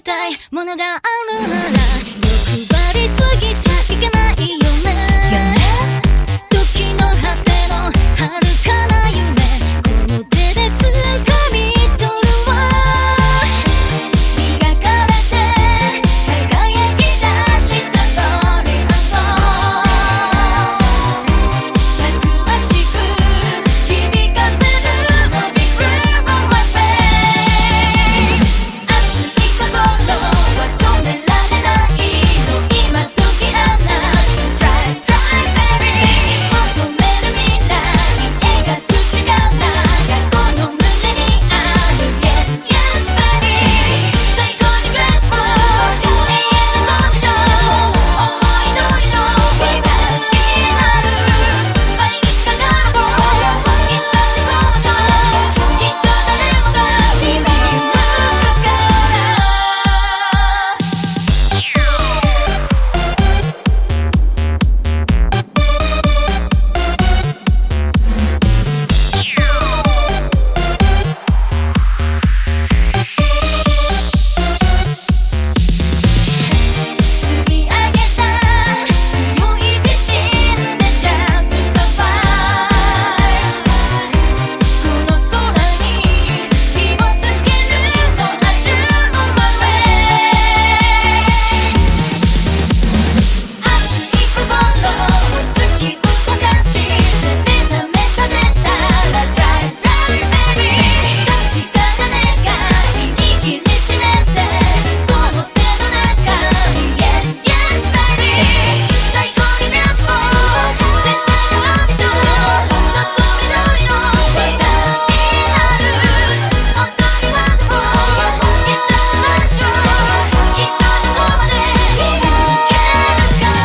したいものがあるなら欲張りすぎちゃいけないよね。時の果ての遥かな夢この手で掴み取るわ。磨かれて輝き出した通りのたくましく響かせるの Big Dream on my face。 熱い心は止められないの今時あなた Try try baby 求める未来描く力がこの胸にある Yes yes baby 最高に Grateful 永遠のコンビション思い通りの日が好きになる毎日がガラフォーいつだってコンビションきっと誰もが響くから積み上げた強い自信で Just survive この空に火をつけるの I do on my way 熱い心を突き動かして目覚めさせたら Drive drive baby 確かな願い握りしめてこの手の中に Yes yes baby 最高に Beautiful 絶対のアンビション望み通りの日が好きになる本当に Wonderful It's a passion きっとどこまで行けるから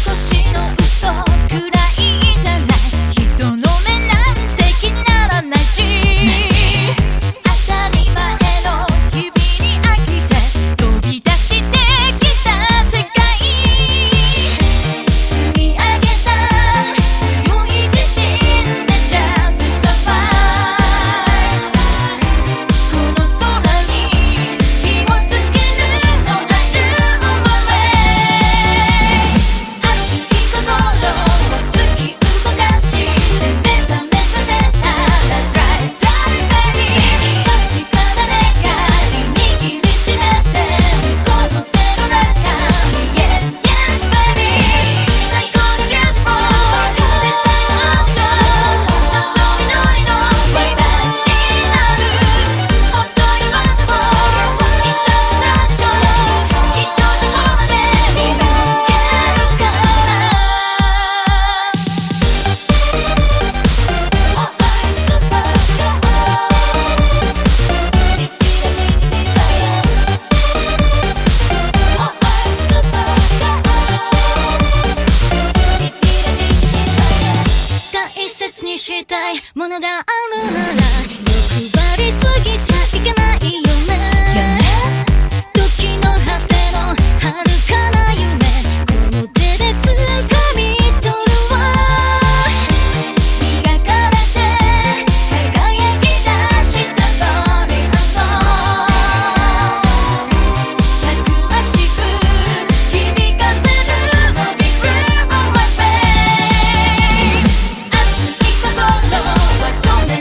少しの嘘くらいじゃない人の目なんて気にならないし当たり前の日々に飽きて飛び出してきた世界積み上げた強い自信で Just survive この空に火をつけるの I do on my way 熱い心を突き動かして目覚めさせたら Drive drive baby 確かな願い握りしめてこの手の中に Yes yes baby 最高に Beautiful 絶対のアンビション望み通りの日が好きになる本当に Wonderful It's a passion きっとどこまで行けるから大切にしたいものがあるなら欲張りすぎちゃいけないよね。時の果ての遥かな夢この手で掴み取るわ。磨かれて輝き出した通りのたくましく響かせるの Big Dream on my face 熱い心は止め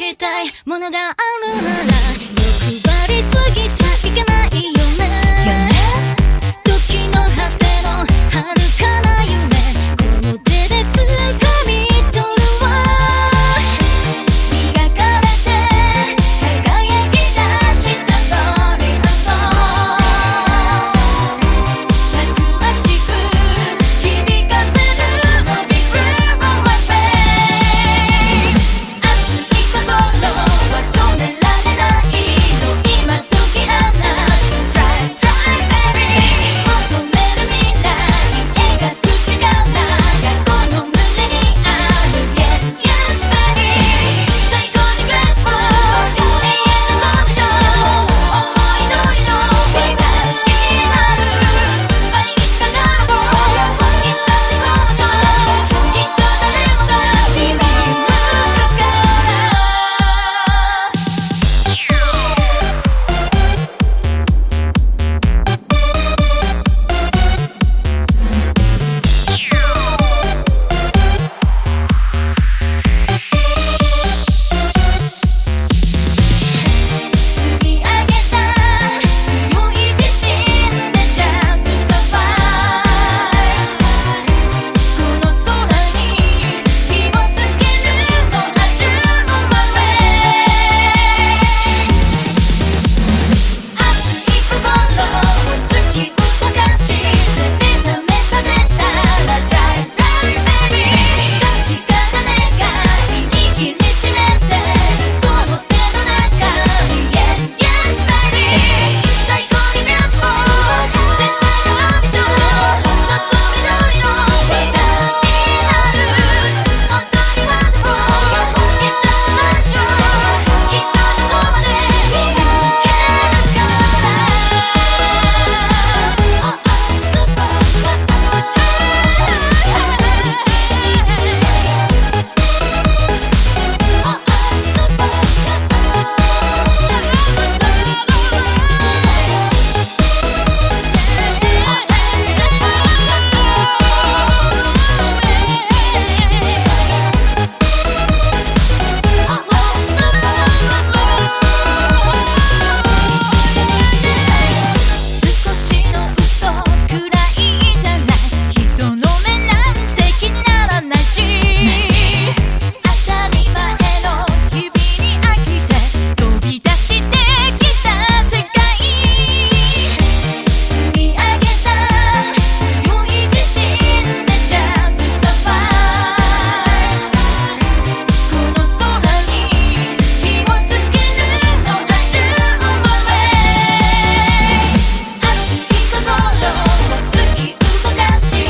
したいものがあるなら欲張りすぎちゃいけないよね。時の果ての遥かな夢この手で掴み取るわ。磨かれて輝き出した通りのそうたくましく響かせるの Big Room on my face。 熱い心は止められないの今時あなた Try try baby 求める未来描く力がこの胸にある Yes yes baby 最高に Grateful 永遠のコンビション思い通りの東になる毎日がガラフォーいつだってコンビションきっと誰もがビビるから積み上げた強い自信で Just survive この空に火をつけるの I do on my way。 熱い心を突き動かして目覚めさせたら Drive drive baby 確かな願い握りしめてこの手の中に Yes yes baby 最高に Beautiful 絶対のアンビション望み通りの東になる本当に Wonderful It's a passion きっとどこまで行けるから少しの嘘くらいじゃない人の目なんて気にならないし当たり前の日々に飽きて飛び出してきた世界積み上げた強い自信で Just survive この空に火をつけるの I do on my way。 熱い心を突き動かして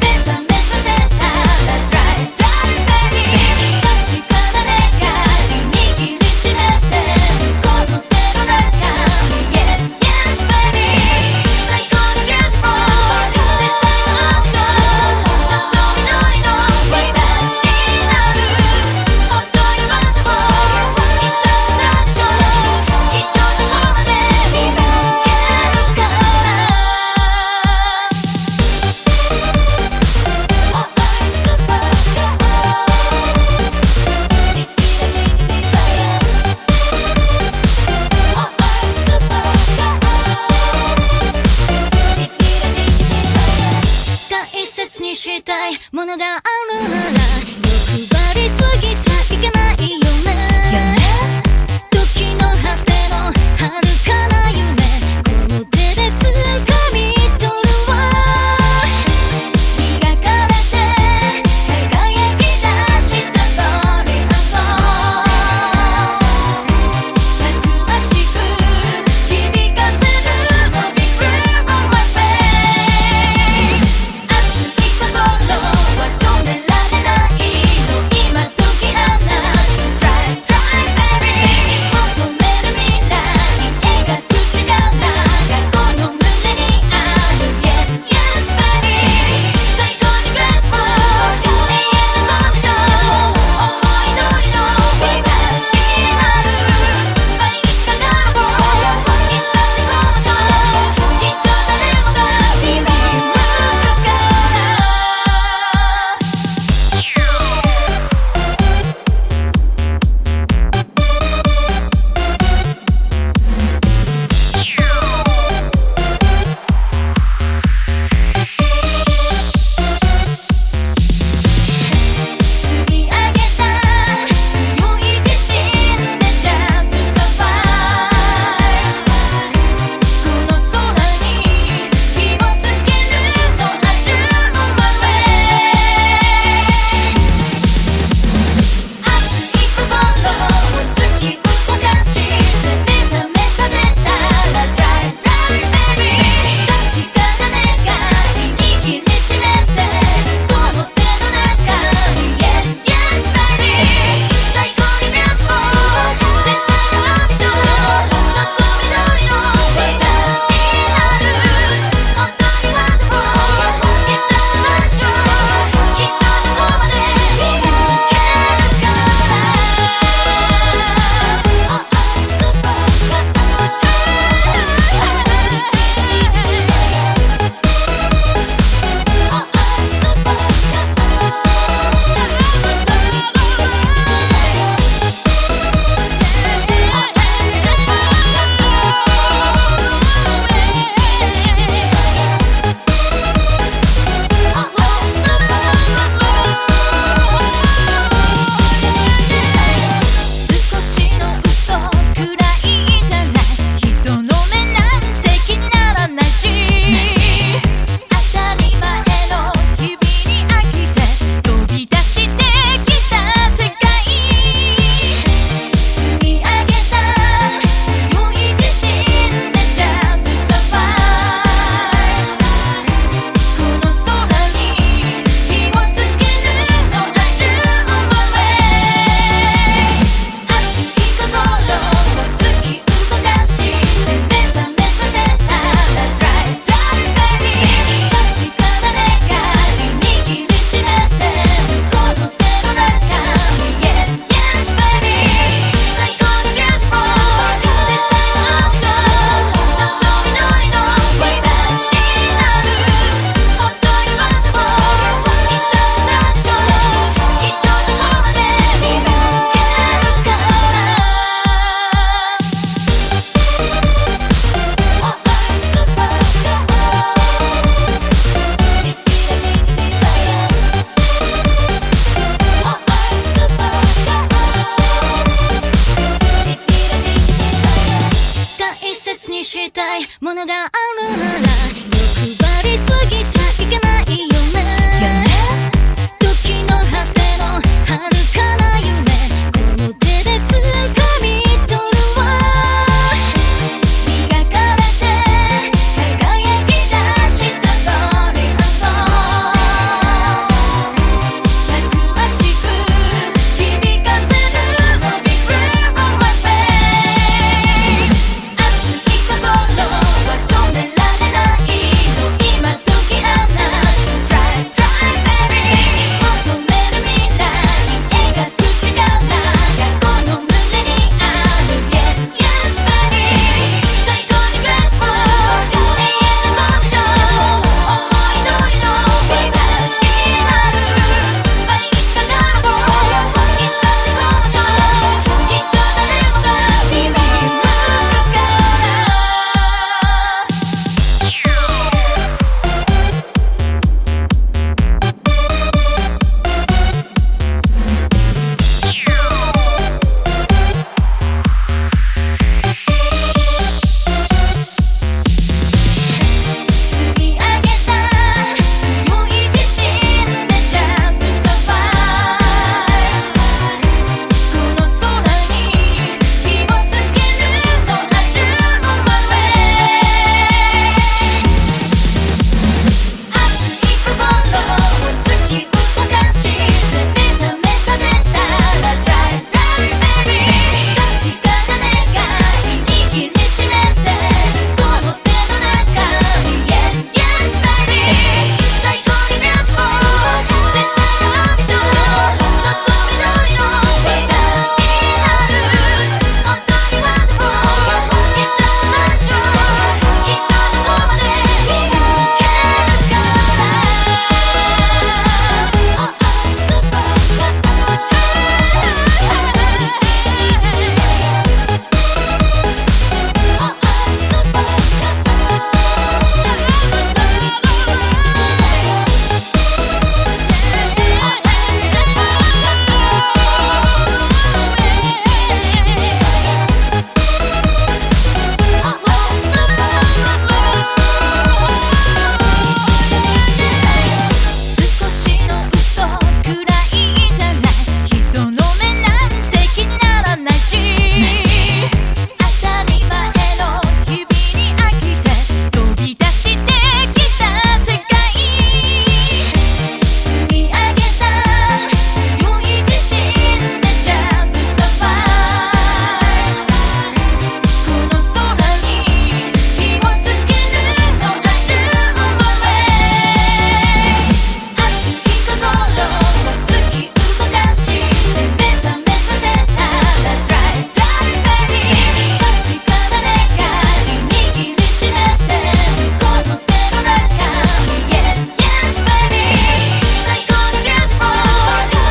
目覚めさせたら Drive drive baby 確かな願い握りしめてこの手の中に Yes yes baby 最高に Beautiful 絶対のアクション望み通りの私になる本当に Wonderful It's a passion きっとどこまで行けるから大切にしたいものがあるなら欲張りすぎちゃいけないよね。時の果ての遥かな夢この手で掴み取るわ。磨かれて輝き出した通りのそうたくましく響かせるの Big Room on my face。 熱い心は止めたいものがあるなら欲張りすぎちゃいけないよね。時の果ての遥かな夢この手で掴み取るわ。磨かれて輝き出したバリアソーたくましく響かせるのビッグオンマイフェイ熱い心は止められないの今時あなた Try try baby 求める未来描く力がこの胸にある Yes yes baby 最高にグレースフォー永遠のコンディション思い通りの日が好きになる毎日がカラフルいつだってこのショーきっと誰もがビビるから積み上げた強い自信で Just survive この空に火をつけるの I do my way 熱い心を突き動かして目覚めさせたら Try try baby 確かな願い握りしめてこの手の中に Yes yes baby 最高に beautiful 絶対のビジョン望み通りの日が好きになる本当に wonderful It's not much more きっとどこまで行けるからOh I'm super少しの嘘くらいじゃない人の目なんて気にならないし当たり前の日々に飽きて飛び出してきた世界積み上げた強い自信で Just survive この空に火をつけるの I do my way 熱い心を突き動かして目覚めさせたら Try try baby 確かな願い握りしめてこの手の中に Yes yes baby 最高に beautiful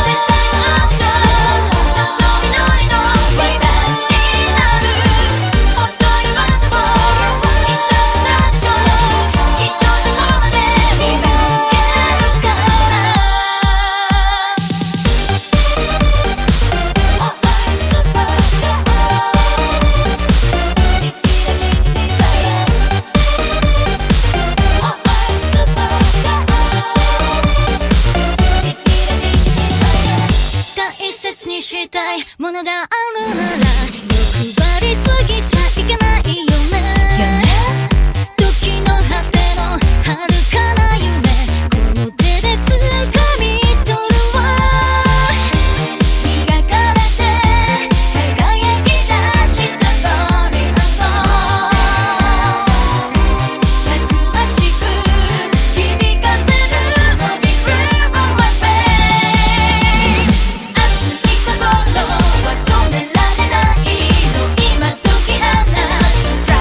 絶対のオプション望み通りの日が好きになる本当に wonderful It's not much more きっとどこまで行けるからOh I'm super大切にしたいものがあるなら欲張りすぎちゃいけないよね。時の果ての遥かな夢この手で掴み取るわ。磨かれて輝き出したバリアソーたくましく響かせるのビッグオンマイフェイ熱い心は止められないの今時あなた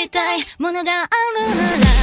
みたいものがあるなら